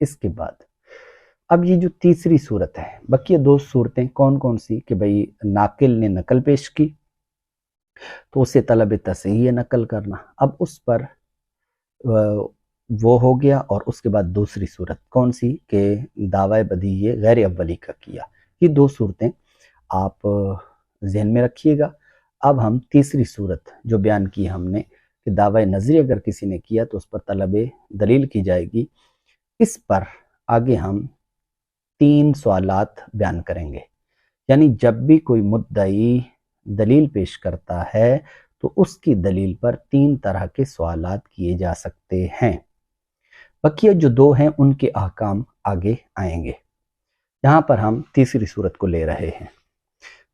اس کے بعد اب یہ جو تیسری صورت ہے، بقیہ دو صورتیں کون کون سی کہ بھئی ناقل نے نقل پیش کی تو اسے طلب تصحیح نقل کرنا، اب اس پر وہ ہو گیا، اور اس کے بعد دوسری صورت کون سی کہ دعوی بدیع غیر اولی کا کیا۔ یہ دو صورتیں آپ ذہن میں رکھیے گا۔ اب ہم تیسری صورت جو بیان کی ہم نے کہ دعوی نظری اگر کسی نے کیا تو اس پر طلب دلیل کی جائے گی، اس پر آگے ہم 3 سوالات بیان کریں گے۔ یعنی جب بھی کوئی مدعی دلیل پیش کرتا ہے تو اس کی دلیل پر 3 طرح کے سوالات کیے جا سکتے ہیں۔ بقیہ جو 2 ہیں ان کے احکام آگے آئیں گے۔ یہاں پر ہم تیسری صورت کو لے رہے ہیں،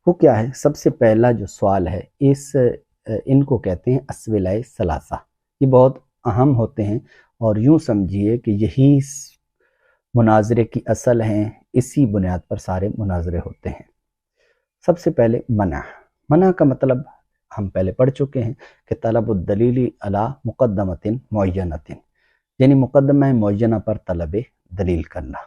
وہ کیا ہے؟ سب سے پہلا جو سوال ہے ان کو کہتے ہیں اسئلہ ثلاثہ۔ یہ بہت اہم ہوتے ہیں اور یوں سمجھیے کہ یہی مناظرے کی اصل ہیں، اسی بنیاد پر سارے مناظرے ہوتے ہیں۔ سب سے پہلے منع کا مطلب ہم پہلے پڑھ چکے ہیں کہ طلب الدلیل علی مقدمۃ معینۃ، یعنی مقدمہ معینہ پر طلب دلیل کرنا۔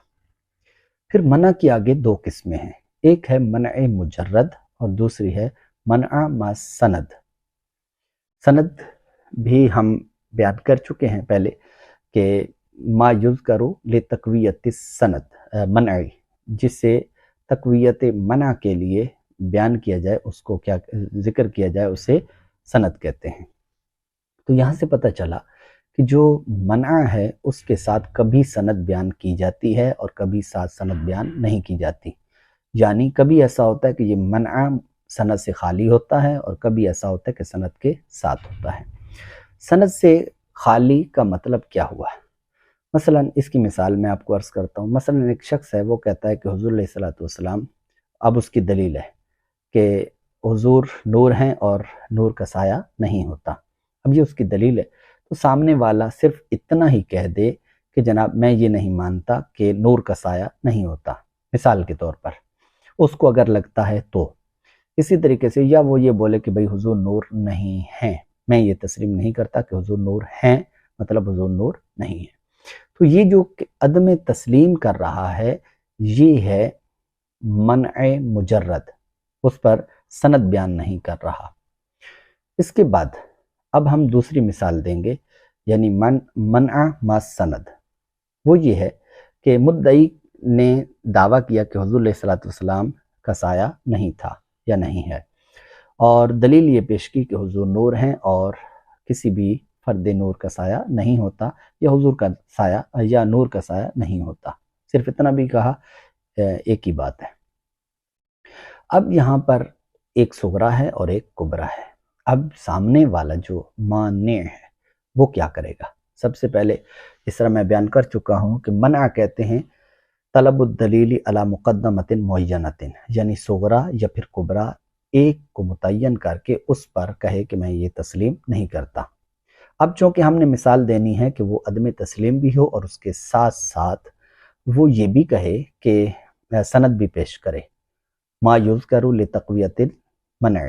پھر منع کی آگے 2 قسمیں ہیں، ایک ہے منع مجرد اور دوسری ہے منع ما سند۔ سند بھی ہم بیان کر چکے ہیں پہلے کہ ما یذکر لتقویت السند منعی، جس سے تقویت منع کے لیے بیان کیا جائے، اس کو کیا ذکر کیا جائے، اسے سند کہتے ہیں۔ تو یہاں سے پتہ چلا کہ جو منع ہے اس کے ساتھ کبھی سند بیان کی جاتی ہے اور کبھی ساتھ سند بیان نہیں کی جاتی، یعنی کبھی ایسا ہوتا ہے کہ یہ منع سند سے خالی ہوتا ہے اور کبھی ایسا ہوتا ہے کہ سند کے ساتھ ہوتا ہے۔ سند سے خالی کا مطلب کیا ہوا؟ مثلا اس کی مثال میں آپ کو عرض کرتا ہوں۔ مثلا ایک شخص ہے، وہ کہتا ہے کہ حضور علیہ الصلوۃ والسلام، اب اس کی دلیل ہے کہ حضور نور ہیں اور نور کا سایہ نہیں ہوتا، اب یہ اس کی دلیل ہے۔ تو سامنے والا صرف اتنا ہی کہہ دے کہ جناب میں یہ نہیں مانتا کہ نور کا سایہ نہیں ہوتا، مثال کے طور پر، اس کو اگر لگتا ہے تو۔ اسی طریقے سے یا وہ یہ بولے کہ بھئی حضور نور نہیں ہیں، میں یہ تسلیم نہیں کرتا کہ حضور نور ہیں، مطلب حضور نور نہیں ہے۔ تو یہ جو عدم تسلیم کر رہا ہے یہ ہے منع مجرد، اس پر سند بیان نہیں کر رہا۔ اس کے بعد اب ہم دوسری مثال دیں گے، یعنی منع ما سند۔ وہ یہ ہے کہ مدعی نے دعویٰ کیا کہ حضور علیہ الصلوۃ والسلام کا سایہ نہیں تھا یا نہیں ہے، اور دلیل یہ پیش کی کہ حضور نور ہیں اور کسی بھی فرد نور کا سایہ نہیں ہوتا، یا حضور کا سایہ یا نور کا سایہ نہیں ہوتا، صرف اتنا بھی کہا، ایک ہی بات ہے۔ اب یہاں پر ایک صغرا ہے اور ایک کبرا ہے۔ اب سامنے والا جو مانع ہے وہ کیا کرے گا؟ سب سے پہلے اس طرح میں بیان کر چکا ہوں کہ منع کہتے ہیں طلب الدلیل علی مقدمۃ معینۃ، یعنی صغرا یا پھر کبرا ایک کو متعین کر کے اس پر کہے کہ میں یہ تسلیم نہیں کرتا۔ اب چونکہ ہم نے مثال دینی ہے کہ وہ عدم تسلیم بھی ہو اور اس کے ساتھ ساتھ وہ یہ بھی کہے کہ سند بھی پیش کرے، ما یذکر لتقویت المنع،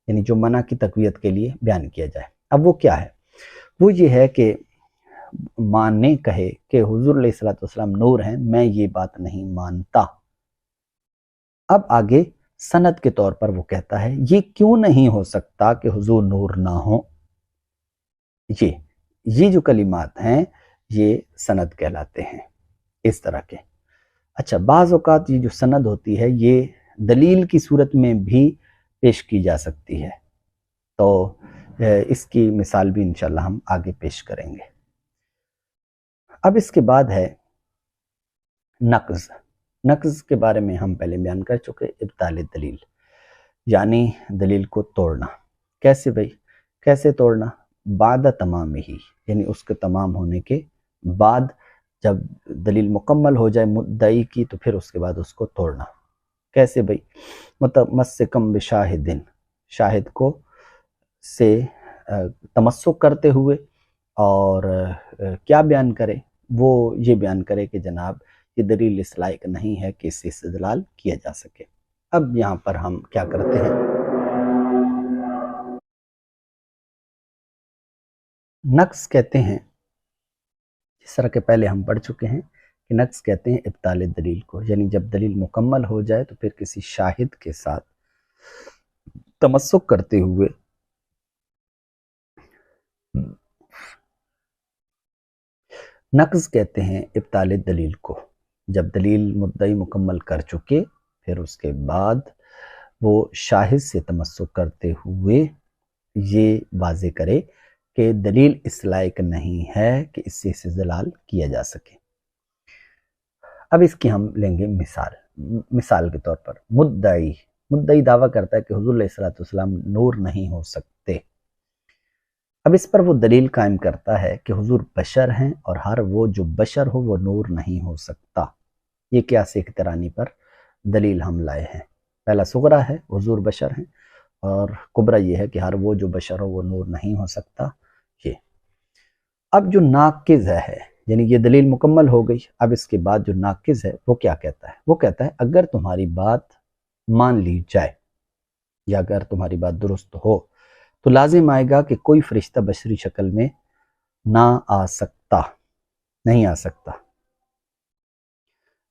یعنی جو منع کی تقویت کے لیے بیان کیا جائے۔ اب وہ کیا ہے؟ وہ یہ ہے کہ مانع کہے کہ حضور علیہ الصلوۃ والسلام نور ہیں، میں یہ بات نہیں مانتا۔ اب آگے سند کے طور پر وہ کہتا ہے یہ کیوں نہیں ہو سکتا کہ حضور نور نہ ہوں؟ یہ جو کلمات ہیں یہ سند کہلاتے ہیں، اس طرح کے۔ اچھا، بعض اوقات یہ جو سند ہوتی ہے یہ دلیل کی صورت میں بھی پیش کی جا سکتی ہے، تو اس کی مثال بھی انشاءاللہ ہم آگے پیش کریں گے۔ اب اس کے بعد ہے نقض۔ نقض کے بارے میں ہم پہلے بیان کر چکے، ابطال دلیل، یعنی دلیل کو توڑنا۔ کیسے بھئی؟ کیسے توڑنا؟ بعد تمام ہی، یعنی اس کے تمام ہونے کے بعد، جب دلیل مکمل ہو جائے مدعی کی تو پھر اس کے بعد اس کو توڑنا۔ کیسے بھئی؟ متمسکم بشاہدن، شاہد کو سے تمسک کرتے ہوئے، اور کیا بیان کرے؟ وہ یہ بیان کرے کہ جناب یہ دلیل اس لائق نہیں ہے کہ اس سے استدلال کیا جا سکے۔ اب یہاں پر ہم کیا کرتے ہیں؟ نقص کہتے ہیں، جس طرح کہ پہلے ہم پڑھ چکے ہیں کہ نقص کہتے ہیں ابطال دلیل کو، یعنی جب دلیل مکمل ہو جائے تو پھر کسی شاہد کے ساتھ تمسک کرتے ہوئے نقض کہتے ہیں ابطال دلیل کو، جب دلیل مدعی مکمل کر چکے پھر اس کے بعد وہ شاہد سے تمسک کرتے ہوئے یہ واضح کرے کہ دلیل اس لائق نہیں ہے کہ اس سے استدلال کیا جا سکے۔ اب اس کی ہم لیں گے مثال کے طور پر مدعی دعویٰ کرتا ہے کہ حضور علیہ السلام نور نہیں ہو سکتے۔ اب اس پر وہ دلیل قائم کرتا ہے کہ حضور بشر ہیں اور ہر وہ جو بشر ہو وہ نور نہیں ہو سکتا۔ یہ قیاس اقترانی پر دلیل ہم لائے ہیں۔ پہلا صغرا ہے، حضور بشر ہیں، اور کبرا یہ ہے کہ ہر وہ جو بشر ہو وہ نور نہیں ہو سکتا۔ یہ اب جو ناقض ہے، یعنی یہ دلیل مکمل ہو گئی، اب اس کے بعد جو ناقض ہے وہ کیا کہتا ہے؟ وہ کہتا ہے اگر تمہاری بات مان لی جائے یا اگر تمہاری بات درست ہو تو لازم آئے گا کہ کوئی فرشتہ بشری شکل میں نہیں آ سکتا،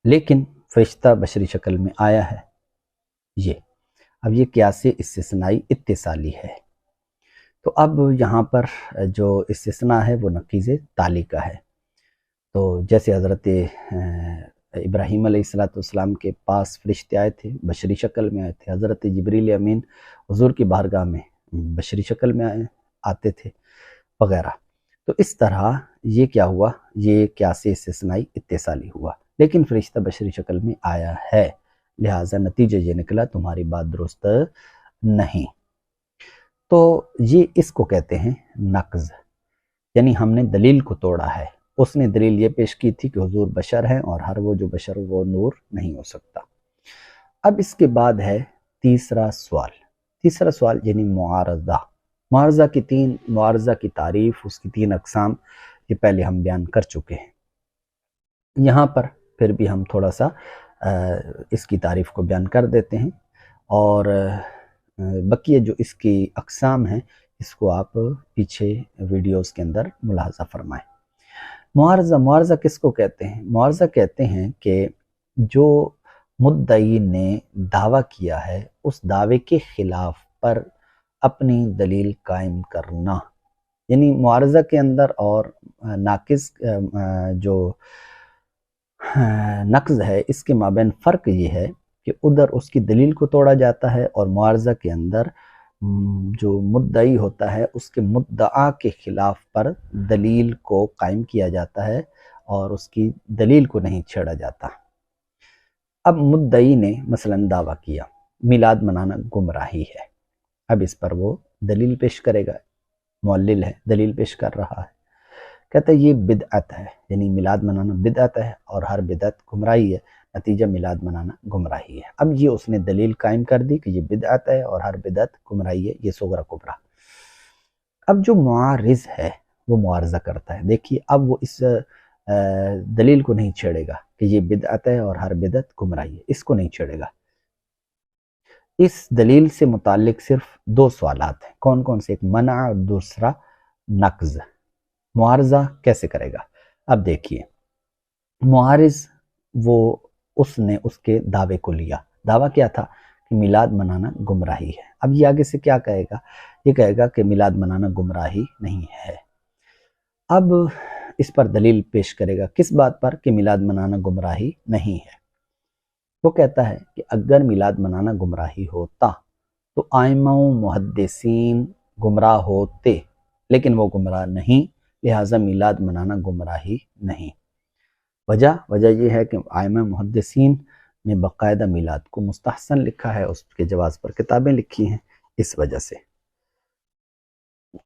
لیکن فرشتہ بشری شکل میں آیا ہے۔ اب یہ قیاس استثنائی اتصالی ہے۔ تو اب یہاں پر جو استثناء ہے وہ نقیض تالی کا ہے۔ تو جیسے حضرت ابراہیم علیہ السلام کے پاس فرشتے آئے تھے، بشری شکل میں آئے تھے، حضرت جبریل امین حضور کی بارگاہ میں بشری شکل میں آتے تھے وغیرہ، تو اس طرح یہ کیا ہوا؟ یہ قیاس استثنائی اتصالی ہوا، لیکن فرشتہ بشری شکل میں آیا ہے، لہٰذا نتیجہ یہ نکلا تمہاری بات درست نہیں۔ تو یہ اس کو کہتے ہیں نقض، یعنی ہم نے دلیل کو توڑا ہے۔ اس نے دلیل یہ پیش کی تھی کہ حضور بشر ہیں اور ہر وہ جو بشر وہ نور نہیں ہو سکتا۔ اب اس کے بعد ہے تیسرا سوال یعنی معارضہ کی تعریف، اس کی 3 اقسام، یہ پہلے ہم بیان کر چکے ہیں۔ یہاں پر پھر بھی ہم تھوڑا سا اس کی تعریف کو بیان کر دیتے ہیں، اور بقیہ جو اس کی اقسام ہیں اس کو آپ پیچھے ویڈیوز کے اندر ملاحظہ فرمائیں۔ معارضہ کس کو کہتے ہیں؟ معارضہ کہتے ہیں کہ جو مدعی نے دعویٰ کیا ہے اس دعوے کے خلاف پر اپنی دلیل قائم کرنا، یعنی معارضہ کے اندر اور ناقص جو نقض ہے اس کے مابین فرق یہ ہے کہ ادھر اس کی دلیل کو توڑا جاتا ہے اور معارضہ کے اندر جو مدعی ہوتا ہے اس کے مدعا کے خلاف پر دلیل کو قائم کیا جاتا ہے اور اس کی دلیل کو نہیں چھیڑا جاتا۔ اب مدعی نے مثلا دعویٰ کیا میلاد منانا گمراہی ہے، اب اس پر وہ دلیل پیش کرے گا، معلل ہے، دلیل پیش کر رہا ہے، کہتا ہے یہ بدعت ہے، یعنی میلاد منانا بدعت ہے اور ہر بدعت گمراہی ہے، نتیجہ میلاد منانا گمراہی ہے۔ اب یہ اس نے دلیل قائم کر دی کہ یہ بدعت ہے اور ہر بدعت گمراہی ہے، یہ صغرا کبرا۔ اب جو معارض ہے وہ معارضہ کرتا ہے، دیکھیے اب وہ اس دلیل کو نہیں چھیڑے گا کہ یہ بدعت ہے اور ہر بدعت گمراہی ہے، اس کو نہیں چھیڑے گا۔ اس دلیل سے متعلق صرف 2 سوالات ہیں، کون سے؟ ایک منع اور دوسرا نقض۔ معارضہ کیسے کرے گا؟ اب دیکھیے، معارض اس نے اس کے دعوے کو لیا، دعویٰ کیا تھا کہ میلاد منانا گمراہی ہے۔ اب یہ آگے سے کیا کہے گا؟ یہ کہے گا کہ میلاد منانا گمراہی نہیں ہے۔ اب اس پر دلیل پیش کرے گا، کس بات پر؟ کہ میلاد منانا گمراہی نہیں ہے۔ وہ کہتا ہے کہ اگر میلاد منانا گمراہی ہوتا تو ائمہ و محدثین گمراہ ہوتے، لیکن وہ گمراہ نہیں، لہٰذا میلاد منانا گمراہی نہیں۔ وجہ یہ ہے کہ ائمہ محدثین نے باقاعدہ میلاد کو مستحسن لکھا ہے، اس کے جواز پر کتابیں لکھی ہیں، اس وجہ سے۔